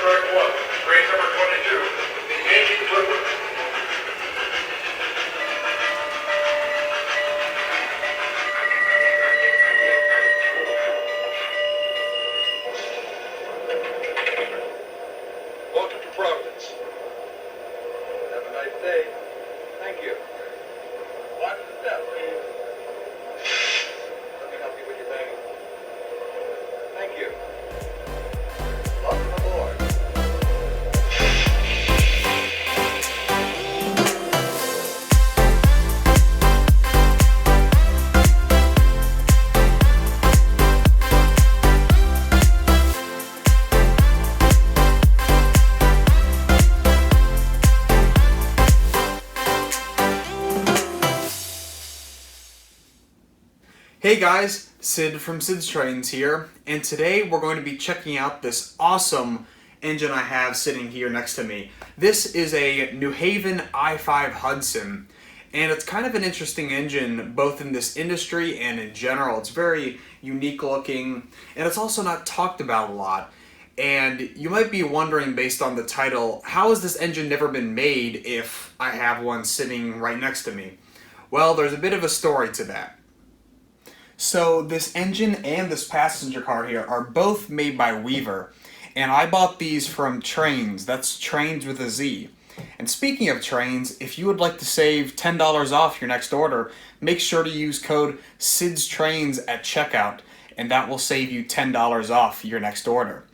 correct one. Train number 22, the Yankee Clipper. Welcome to Providence. Have a nice day. Thank you. Watch the step, please. Let me help you with your baggage. Thank you. Welcome aboard. Hey guys, Sid from Sid's Trains here, and today we're going to be checking out this awesome engine I have sitting here next to me. This is a New Haven i5 Hudson, and it's kind of an interesting engine both in this industry and in general. It's very unique looking, and it's also not talked about a lot. And you might be wondering, based on the title, how has this engine never been made if I have one sitting right next to me? Well, there's a bit of a story to that. So this engine and this passenger car here are both made by Weaver, and I bought these from TRAINZ. That's TRAINZ with a Z. And speaking of TRAINZ, if you would like to save $10 off your next order, make sure to use code SIDSTRAINZ at checkout, and that will save you $10 off your next order.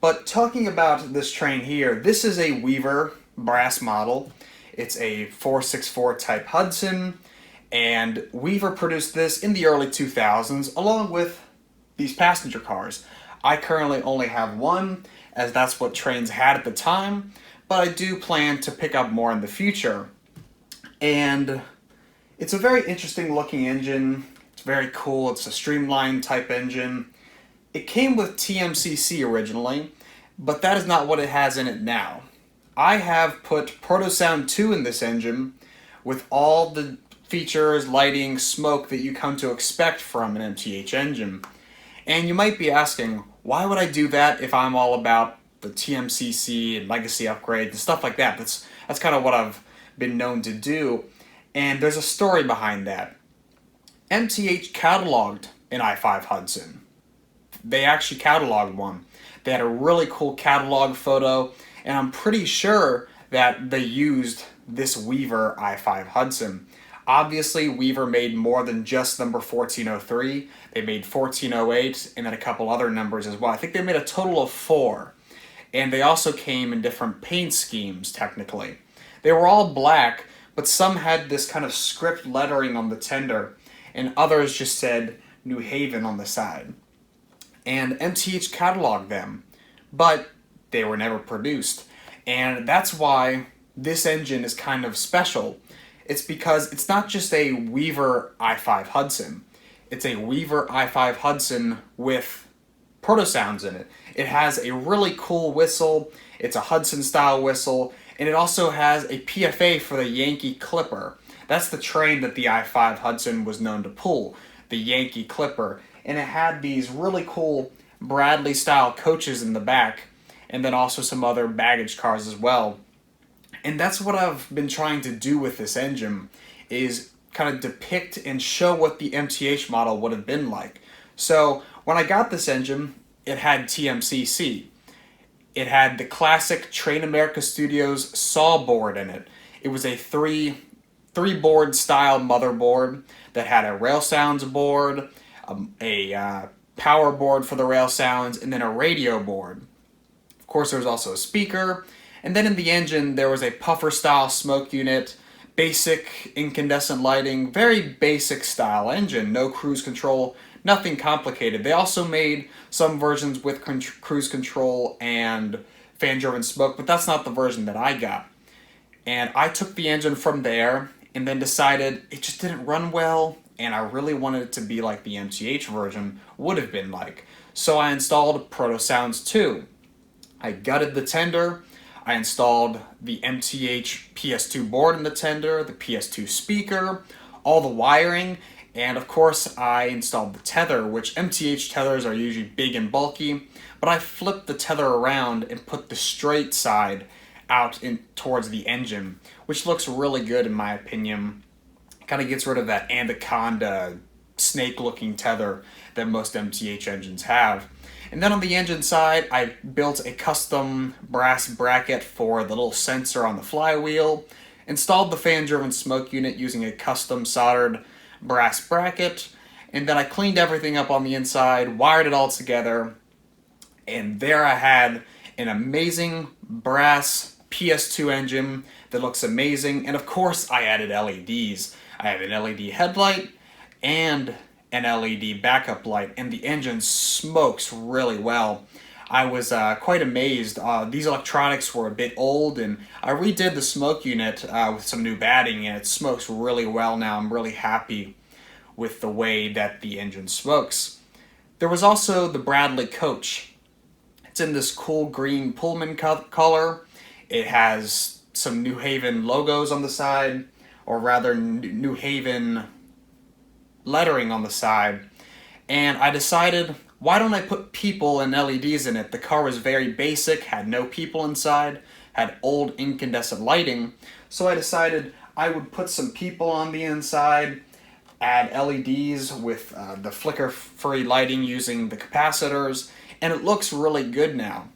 But talking about this train here, this is a Weaver brass model. It's a 464 type Hudson. And Weaver produced this in the early 2000s along with these passenger cars. I currently only have one, as that's what TRAINZ had at the time, but I do plan to pick up more in the future. And it's a very interesting looking engine. It's very cool. It's a streamlined type engine. It came with TMCC originally, but that is not what it has in it now. I have put Proto-Sound 2 in this engine with all the features, lighting, smoke that you come to expect from an MTH engine. And you might be asking, why would I do that if I'm all about the TMCC and legacy upgrades and stuff like that? That's kind of what I've been known to do. And there's a story behind that. MTH cataloged an i5 Hudson. They actually cataloged one. They had a really cool catalog photo, and I'm pretty sure that they used this Weaver i5 Hudson. Obviously, Weaver made more than just number 1403. They made 1408 and then a couple other numbers as well. I think they made a total of 4. And they also came in different paint schemes, technically. They were all black, but some had this kind of script lettering on the tender, and others just said New Haven on the side. And MTH cataloged them, but they were never produced. And that's why this engine is kind of special. It's because it's not just a Weaver i5 Hudson. It's a Weaver i5 Hudson with Proto-Sounds in it. It has a really cool whistle. It's a Hudson style whistle. And it also has a PFA for the Yankee Clipper. That's the train that the i5 Hudson was known to pull, the Yankee Clipper. And it had these really cool Bradley style coaches in the back, and then also some other baggage cars as well. And that's what I've been trying to do with this engine, is kind of depict and show what the MTH model would have been like. So when I got this engine, it had TMCC. It had the classic Train America Studios saw board in it. It was a three board style motherboard that had a rail sounds board, a power board for the rail sounds, and then a radio board. Of course, there was also a speaker. And then in the engine, there was a puffer-style smoke unit, basic incandescent lighting, very basic style engine, no cruise control, nothing complicated. They also made some versions with cruise control and fan-driven smoke, but that's not the version that I got. And I took the engine from there and then decided it just didn't run well, and I really wanted it to be like the MTH version would have been like. So I installed Proto-Sounds 2. I gutted the tender. I installed the MTH PS2 board in the tender, the PS2 speaker, all the wiring, And of course, I installed the tether, which MTH tethers are usually big and bulky, but I flipped the tether around and put the straight side out in towards the engine, which looks really good in my opinion. Kind of gets rid of that anaconda snake-looking tether that most MTH engines have. And then on the engine side, I built a custom brass bracket for the little sensor on the flywheel, installed the fan-driven smoke unit using a custom soldered brass bracket, and then I cleaned everything up on the inside, wired it all together, and there I had an amazing brass PS2 engine that looks amazing. And of course, I added LEDs. I have an LED headlight and an LED backup light, and the engine smokes really well. I was quite amazed. These electronics were a bit old, and I redid the smoke unit with some new batting, and it smokes really well now. I'm really happy with the way that the engine smokes. There was also the Bradley Coach. It's in this cool green Pullman color. It has some New Haven logos on the side, or rather New Haven lettering on the side. And I decided, why don't I put people and LEDs in it? The car was very basic, had no people inside, had old incandescent lighting. So I decided I would put some people on the inside, add LEDs with the flicker-free lighting using the capacitors, and it looks really good now.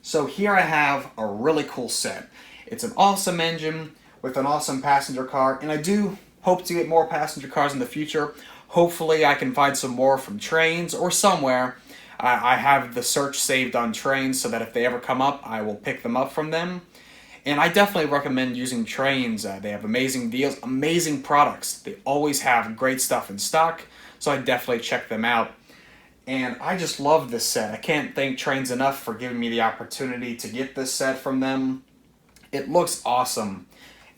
So here I have a really cool set. It's an awesome engine with an awesome passenger car, and I do hope to get more passenger cars in the future. Hopefully I can find some more from TRAINZ or somewhere. I have the search saved on TRAINZ so that if they ever come up, I will pick them up from them. And I definitely recommend using TRAINZ. They have amazing deals, amazing products. They always have great stuff in stock, so I definitely check them out. And I just love this set. I can't thank TRAINZ enough for giving me the opportunity to get this set from them. It looks awesome.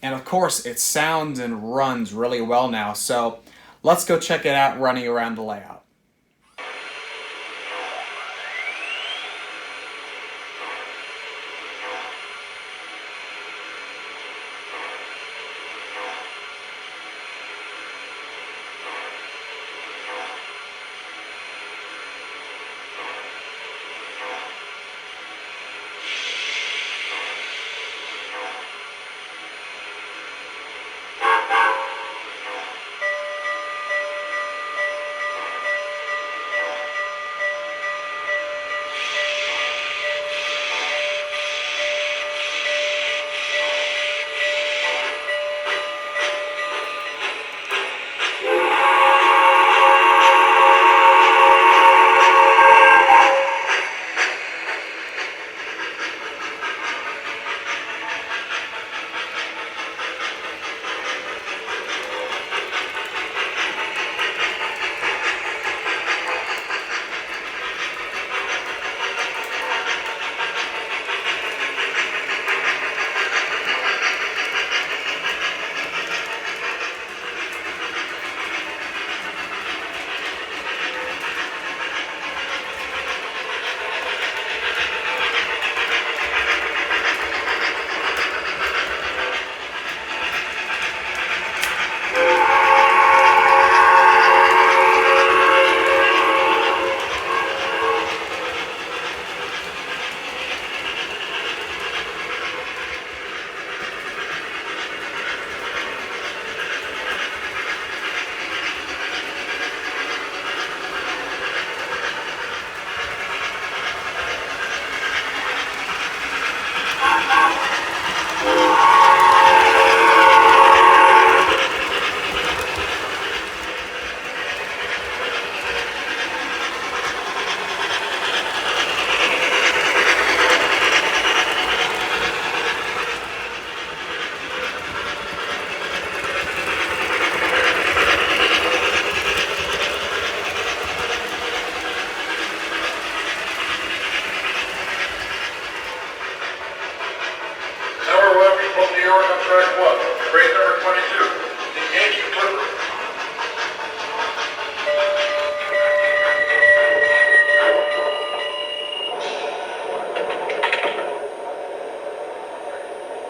And of course, it sounds and runs really well now. So let's go check it out running around the layout.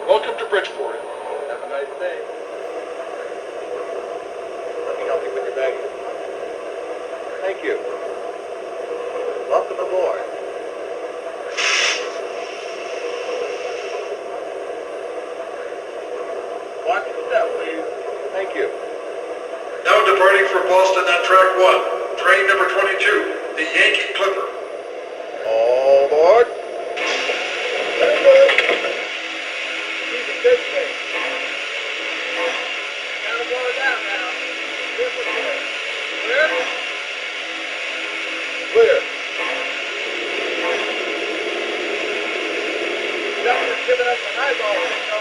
Welcome to Bridgeport. Have a nice day. Let me help you with your bag. for Boston on track 1. Train number 22, the Yankee Clipper. All aboard. Keep it this way. Gotta slow it down now. Clear. Clear? Clear. Just giving us an eyeball, Ringo.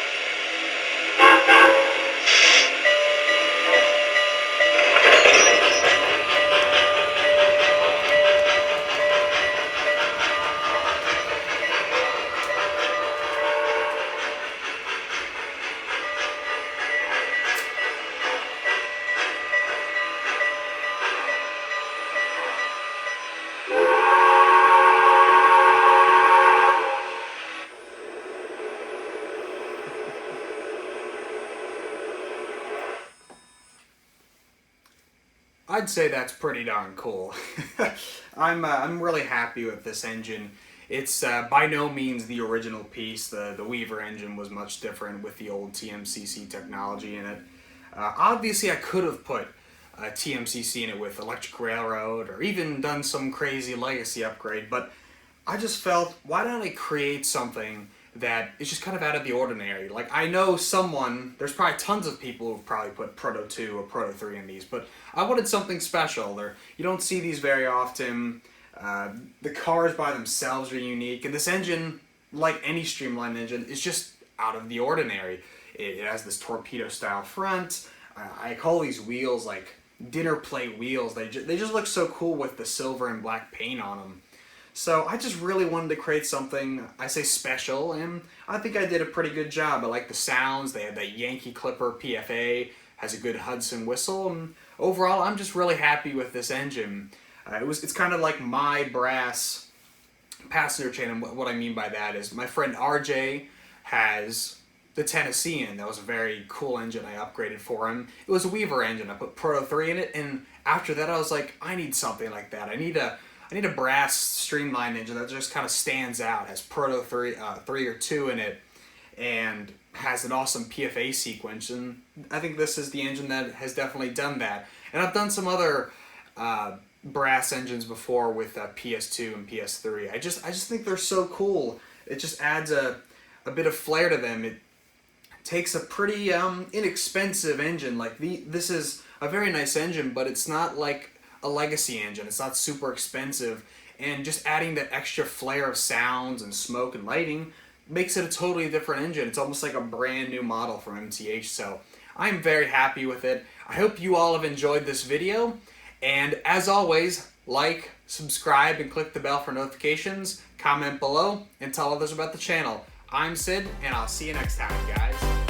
I'd say that's pretty darn cool. I'm really happy with this engine. It's by no means the original piece. The Weaver engine was much different with the old TMCC technology in it. Obviously, I could have put TMCC in it with Electric Railroad or even done some crazy legacy upgrade, but I just felt, why don't I create something that is just kind of out of the ordinary? Like, I know there's probably tons of people who've probably put Proto 2 or Proto 3 in these, but I wanted something special. You don't see these very often. The cars by themselves are unique, and this engine, like any streamlined engine, is just out of the ordinary. It has this torpedo-style front. I call these wheels like dinner plate wheels. They just look so cool with the silver and black paint on them. So I just really wanted to create something, I say special, and I think I did a pretty good job. I like the sounds. They had that Yankee Clipper PFA, has a good Hudson whistle, and overall I'm just really happy with this engine. It's kind of like my brass passenger chain, and what I mean by that is my friend RJ has the Tennessean. That was a very cool engine I upgraded for him. It was a Weaver engine. I put Proto 3 in it, and after that I was like, I need something like that. I need a brass streamlined engine that just kind of stands out, has Proto 3 or 2 in it, and has an awesome PFA sequence, and I think this is the engine that has definitely done that. And I've done some other brass engines before with PS2 and PS3. I just think they're so cool. It just adds a bit of flair to them. It takes a pretty inexpensive engine. Like this is a very nice engine, but it's not like a legacy engine. It's not super expensive, and just adding that extra flair of sounds and smoke and lighting makes it a totally different engine. It's almost like a brand new model from MTH, so I'm very happy with it. I hope you all have enjoyed this video, and as always, like, subscribe, and click the bell for notifications, comment below, and tell others about the channel. I'm Sid, and I'll see you next time, guys.